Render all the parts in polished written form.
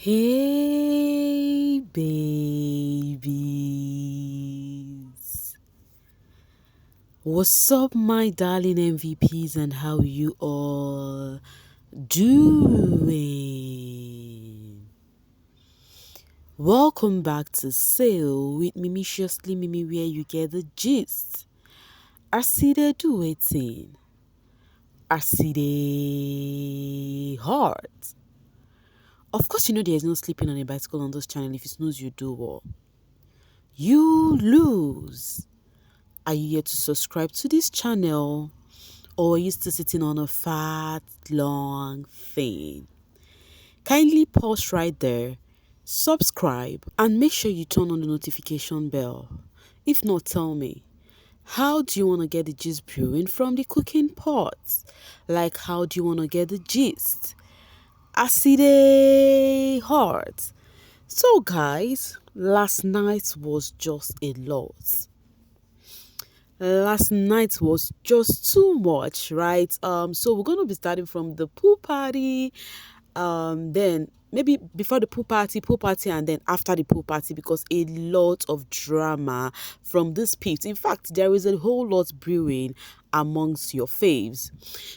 Hey babies, what's up my darling MVPs and how you all doing? Welcome back to Sail with Mimiciously Mimi where you get the gist. I see they do waiting. I see they hard. Of course you know there is no sleeping on a bicycle on this channel. If you snooze you do what? You lose. Are you yet to subscribe to this channel, or are you still sitting on a fat long thing? Kindly pause right there, subscribe, and make sure you turn on the notification bell. If not, tell me, how do you want to get the gist brewing from the cooking pot? Like, how do you want to get the gist? I see the heart. So guys, last night was just a lot. Last night was just too much, right? So we're gonna be starting from the pool party, then maybe before the pool party, and then after the pool party, because a lot of drama from this pit. In fact, there is a whole lot brewing amongst your faves.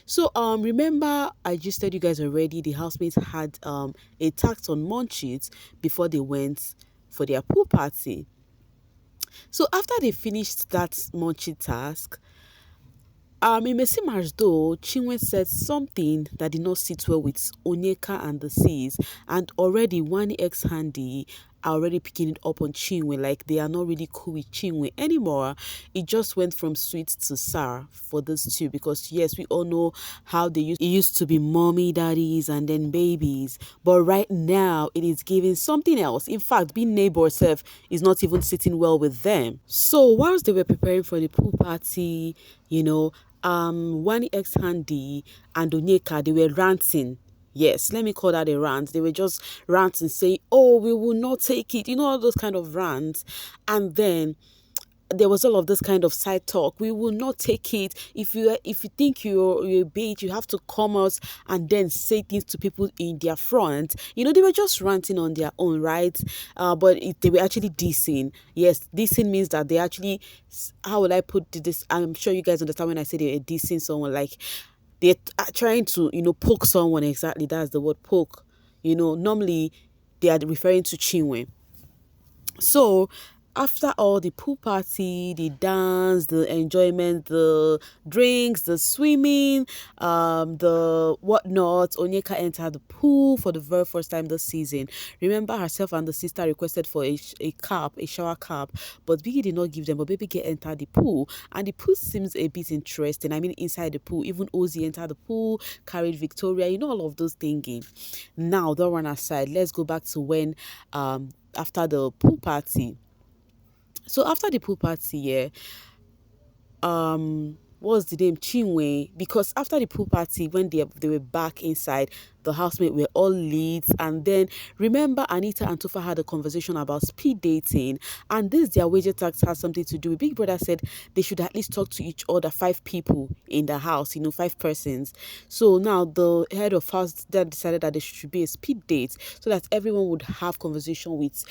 So remember I just told you guys already, the housemates had a tax on munchies before they went for their pool party. So after they finished that munchie task, it may seem as though Chinwe said something that did not sit well with Onyeka and the Seas, and already one ex-handy are already picking it up on Chinwe, like they are not really cool with Chinwe anymore. It just went from sweet to sour for those two, because yes, we all know how it used to be mommy, daddies, and then babies, but right now it is giving something else. In fact, being neighbor self is not even sitting well with them. So whilst they were preparing for the pool party, Wani X Handy and Onyeka, they were ranting. Yes, let me call that a rant. They were just ranting, saying, "Oh, we will not take it." You know, all those kind of rants. And then there was all of this kind of side talk. We will not take it. If you think you're a bitch, you have to come out and then say things to people in their front. They were just ranting on their own, right? But they were actually dissing. Yes, dissing means that they actually, how will I put this? I'm sure you guys understand when I say they were dissing someone, like they're trying to, poke someone. Exactly, that's the word, poke. Normally they are referring to Chinwe. So after all the pool party, the dance, the enjoyment, the drinks, the swimming, the whatnot, Onyeka entered the pool for the very first time this season. Remember, herself and the sister requested for a shower cap, but Biggie did not give them. But baby girl entered the pool, and the pool seems a bit interesting. I mean, inside the pool, even Ozzy entered the pool, carried Victoria, all of those thinking. Now, that one aside, let's go back to when after the pool party. So after the pool party, yeah, what was the name? Chinwe. Because after the pool party, when they were back inside, the housemates were all lit. And then remember, Anita and Tufa had a conversation about speed dating, and this their wager tax has something to do with. Big Brother said they should at least talk to each other, 5 people in the house, 5 persons. So now the head of house then decided that there should be a speed date, so that everyone would have conversation with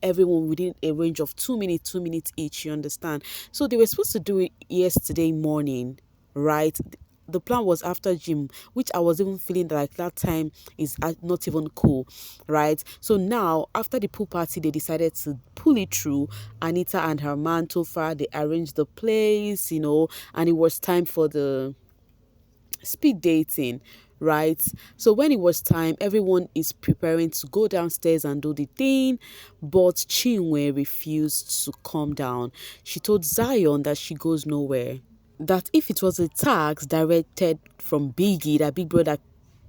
everyone within a range of 2 minutes each, you understand. So they were supposed to do it yesterday morning, right? The plan was after gym, which I was even feeling like that time is not even cool, right? So now after the pool party, they decided to pull it through. Anita and her man Tofa, they arranged the place, and it was time for the speed dating, right? So when it was time, everyone is preparing to go downstairs and do the thing, but Chinwe refused to come down. She told Zion that she goes nowhere, that if it was a tax directed from Biggie, that Big Brother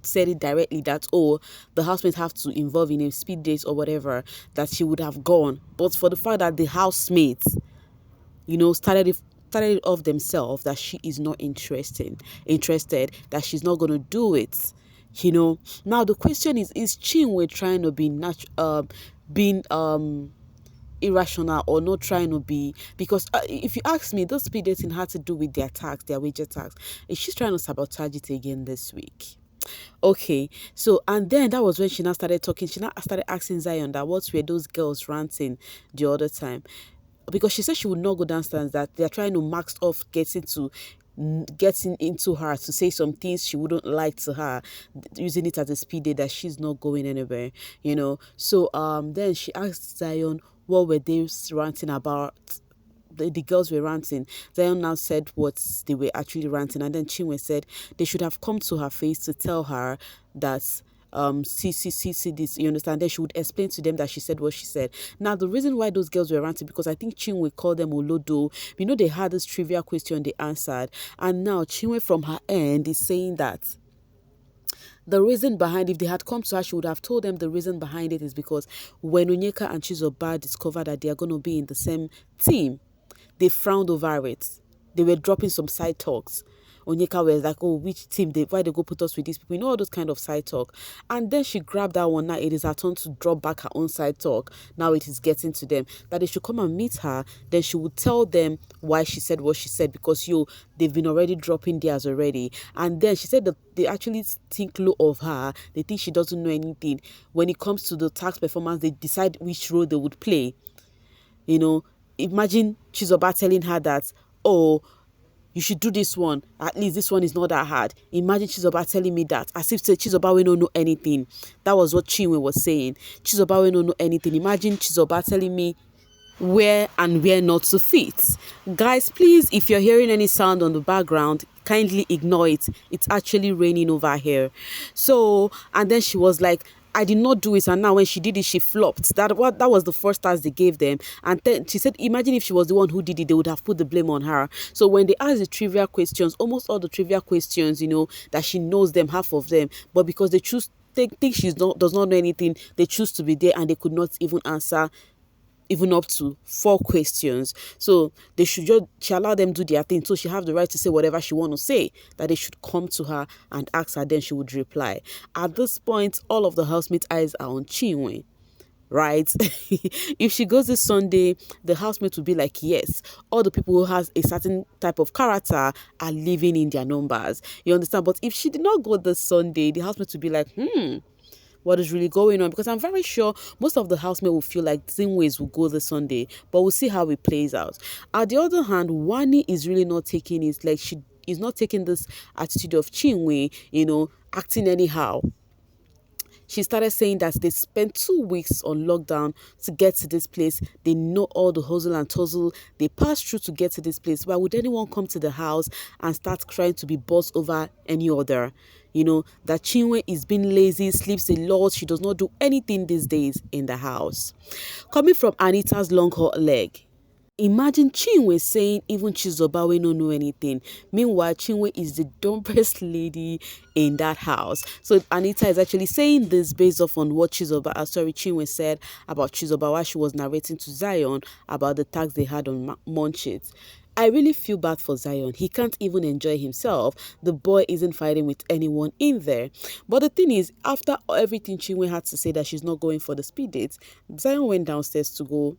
said it directly, that the housemates have to involve in a speed date or whatever, that she would have gone. But for the fact that the housemates started it off themselves, that she is not interested, that she's not going to do it. Now the question is Chinwe trying to be being irrational, or not trying to be? Because if you ask me, those speed dating had to do with their wager tax. Is she trying to sabotage it again this week? Okay, so and then that was when she now started talking. She now started asking Zion that what were those girls ranting the other time, because she said she would not go downstairs, that they are trying to max off getting into her to say some things she wouldn't like to her, using it as a speed date, that she's not going anywhere, so then she asked Zion what were they ranting about. The girls were ranting. Zion now said what they were actually ranting, and then Chinwe said they should have come to her face to tell her that see this, you understand. Then she would explain to them that she said what she said. Now the reason why those girls were ranting, because I think Chinwe called them Olodo. They had this trivia question they answered, and now Chinwe from her end is saying that the reason behind, if they had come to her, she would have told them the reason behind it is because when Onyeka and Chizoba discovered that they are going to be in the same team, they frowned over it. They were dropping some side talks. Onyeka was like, oh, which team, why they go put us with these people? All those kind of side talk. And then she grabbed that one. Now it is her turn to drop back her own side talk. Now it is getting to them. That they should come and meet her. Then she would tell them why she said what she said, because they've been already dropping theirs already. And then she said that they actually think low of her. They think she doesn't know anything. When it comes to the tax performance, they decide which role they would play. Imagine Chizoba telling her that, oh, you should do this one. At least this one is not that hard. Imagine Chizoba telling me that, as if say Chizoba will not know anything. That was what Chinwe was saying. Chizoba will not know anything. Imagine Chizoba telling me where and where not to fit. Guys, please, if you're hearing any sound on the background, kindly ignore it. It's actually raining over here. So, and then she was like, I did not do it, and now when she did it, she flopped. That was the first task they gave them. And then she said, imagine if she was the one who did it, they would have put the blame on her. So when they asked the trivia questions, almost all the trivia questions, that she knows them, half of them, but because they think does not know anything, they choose to be there, and they could not even answer even up to 4 questions. So she allowed them do their thing. So she have the right to say whatever she want to say, that they should come to her and ask her, then she would reply. At this point, all of the housemates' eyes are on Chinwe, right? If she goes this Sunday, the housemates will be like, yes, all the people who has a certain type of character are living in their numbers. You understand? But if she did not go this Sunday, the housemates will be like, what is really going on? Because I'm very sure most of the housemates will feel like Zinways will go this Sunday, but we'll see how it plays out. At the other hand, Wani is really not taking it. Like, she is not taking this attitude of Chinwe, acting anyhow. She started saying that they spent 2 weeks on lockdown to get to this place. They know all the hustle and tussle they passed through to get to this place. Why would anyone come to the house and start crying to be bossed over any other? That Chinwe is being lazy, sleeps a lot. She does not do anything these days in the house. Coming from Anita's long hot leg. Imagine Chinwe saying even Chizoba will not know anything. Meanwhile, Chinwe is the dumbest lady in that house. So Anita is actually saying this based off on what Chinwe said about Chizoba while she was narrating to Zion about the tax they had on Munchit. I really feel bad for Zion. He can't even enjoy himself. The boy isn't fighting with anyone in there. But the thing is, after everything Chinwe had to say that she's not going for the speed dates, Zion went downstairs to go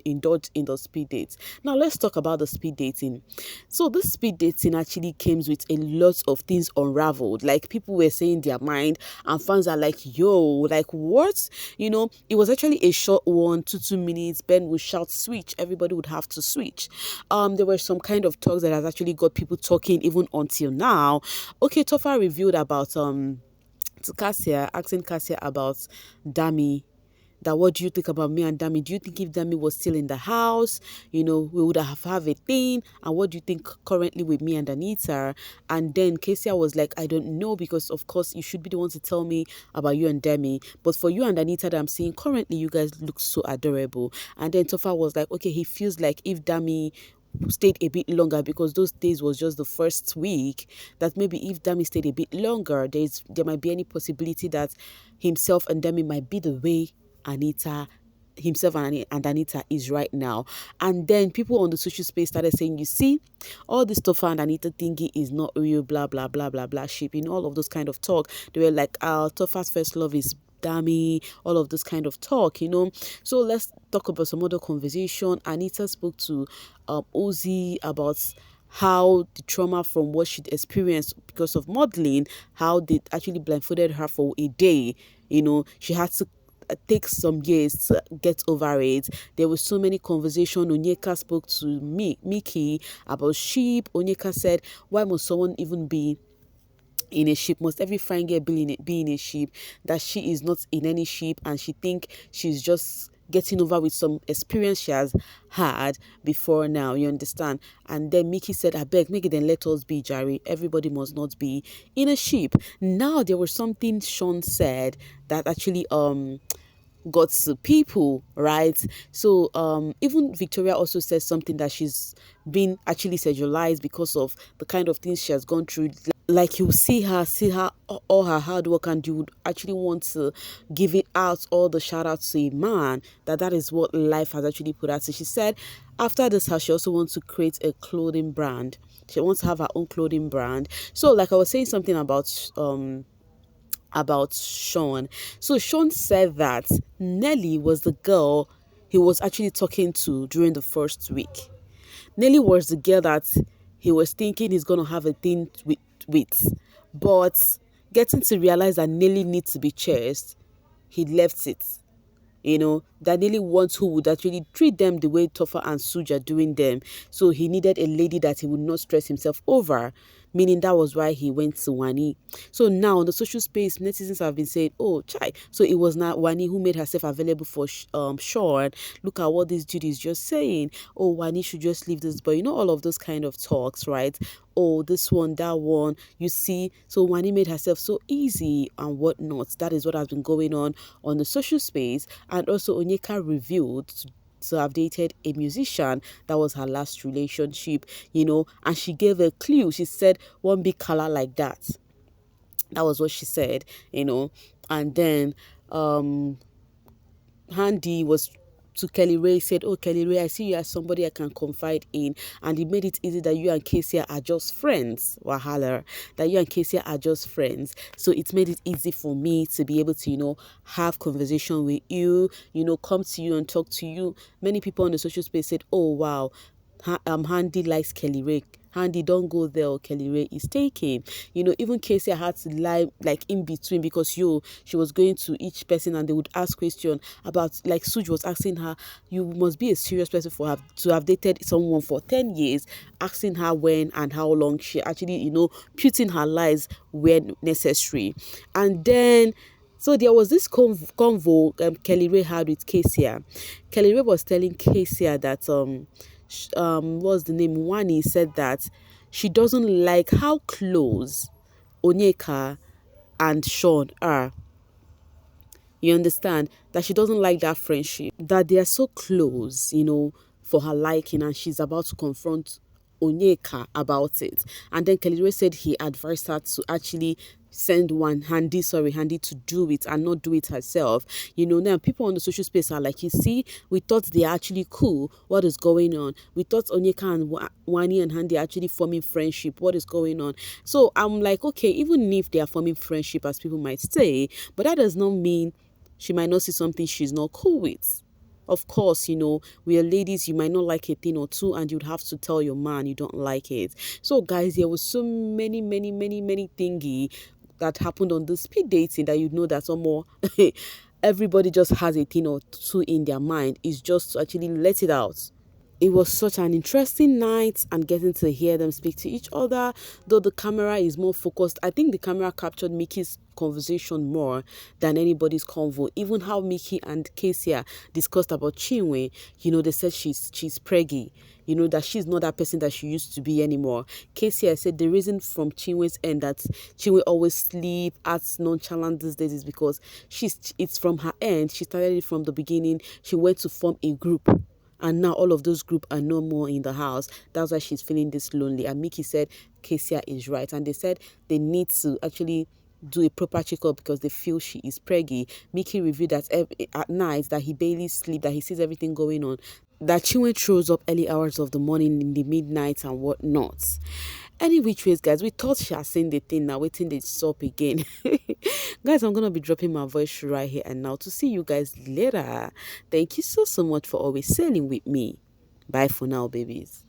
indulge in the speed dates. Now let's talk about the speed dating. So this speed dating actually came with a lot of things unraveled. Like, people were saying their mind, and fans are like, yo, like what? It was actually a short one, 2 minutes. Ben would shout switch, everybody would have to switch. There were some kind of talks that has actually got people talking even until now. Okay, Tofa revealed about to Cassia, asking Cassia about Dami, that what do you think about me and Dami? Do you think if Dami was still in the house, we would have a thing? And what do you think currently with me and Anita? And then Kesia was like, I don't know, because of course you should be the one to tell me about you and Dami. But for you and Anita that I'm seeing currently, you guys look so adorable. And then Tofa was like, okay, he feels like if Dami stayed a bit longer, because those days was just the first week, that maybe if Dami stayed a bit longer, there might be any possibility that himself and Dami might be the way himself and Anita is right now. And then people on the social space started saying, you see, all this Tofa and Anita thingy is not real, blah blah blah blah blah ship, all of those kind of talk. They were like, Tofa's first love is Dami, all of this kind of talk, So let's talk about some other conversation. Anita spoke to Ozzy about how the trauma from what she'd experienced because of modeling, how they actually blindfolded her for a day. She had to take some years to get over it. There was so many conversation. Onyeka spoke to Mickey about sheep. Onyeka said, why must someone even be in a ship? Must every fine girl be in a ship? That she is not in any ship, and she think she's just getting over with some experience she has had before now. You understand? And then Mickey said, I beg, make it then let us be, Jerry. Everybody must not be in a ship. Now there was something Sean said that actually got to people, right? So even Victoria also says something, that she's been actually sexualized because of the kind of things she has gone through. Like, you see her all her hard work, and you would actually want to give it out, all the shout out to a man. That is what life has actually put out. So she said after this house, she also wants to create a clothing brand. She wants to have her own clothing brand. So like I was saying something about Sean. So Sean said that Nelly was the girl he was actually talking to during the first week. Nelly was the girl that he was thinking he's gonna have a thing with. But getting to realize that Nelly needs to be chased, he left it. That Nelly wants who would actually treat them the way Toffa and Suj are doing them. So he needed a lady that he would not stress himself over, meaning that was why he went to Wani. So now on the social space, netizens have been saying, oh, chai. So it was not Wani who made herself available for Sean. Look at what this dude is just saying. Oh, Wani should just leave this boy. All of those kind of talks, right? Oh, this one, that one, you see. So Wani made herself so easy and whatnot. That is what has been going on the social space. And also Onyeka revealed to have dated a musician. That was her last relationship, and she gave a clue. She said, one big color like that. That was what she said, and then Handy was to Kelly Ray, said, oh, Kelly Ray, I see you as somebody I can confide in. And it made it easy that you and Casey are just friends. Wahala. That you and Casey are just friends. So it made it easy for me to be able to, have conversation with you, come to you and talk to you. Many people on the social space said, oh, wow, Handy likes Kelly Ray. Handy, don't go there, or Kelly Ray is taken. Even Casey had to lie like in between, because she was going to each person and they would ask question about, like Suj was asking her, you must be a serious person for her to have dated someone for 10 years, asking her when and how long she actually, putting her lies when necessary. And then so there was this convo Kelly Ray had with Casey. Kelly Ray was telling Casey that what's the name? Wani said that she doesn't like how close Onyeka and Sean are. You understand? That she doesn't like that friendship. That they are so close, for her liking, and she's about to confront Onyeka about it. And then Kelly Ray said he advised her to actually send Handy to do it and not do it herself. Now people on the social space are like, you see, we thought they're actually cool. What is going on? We thought Onyeka and Wani and Handy are actually forming friendship. What is going on? So I'm like, okay, even if they are forming friendship, as people might say, but that does not mean she might not see something she's not cool with. Of course, we are ladies, you might not like a thing or two, and you'd have to tell your man you don't like it. So guys, there was so many thingy that happened on the speed dating that that some more everybody just has a thing or two in their mind. Is just to actually let it out. It was such an interesting night, and getting to hear them speak to each other, though the camera is more focused. I think the camera captured Mickey's conversation more than anybody's convo. Even how Mickey and Casey discussed about Chinwe, they said she's preggy, that she's not that person that she used to be anymore. Casey said the reason from Chinwe's end that Chinwe always sleep, acts nonchalant these days, is because it's from her end. She started it from the beginning. She went to form a group, and now all of those group are no more in the house. That's why she's feeling this lonely. And Mickey said Casey is right. And they said they need to actually do a proper checkup because they feel she is preggy. Mickey revealed that at night that he barely sleeps, that he sees everything going on, that Chinwe throws up early hours of the morning, in the midnight and whatnot. Any which ways, guys, we thought she had seen the thing, now waiting to stop again. Guys, I'm going to be dropping my voice right here and now. To see you guys later. Thank you so much for always sailing with me. Bye for now, babies.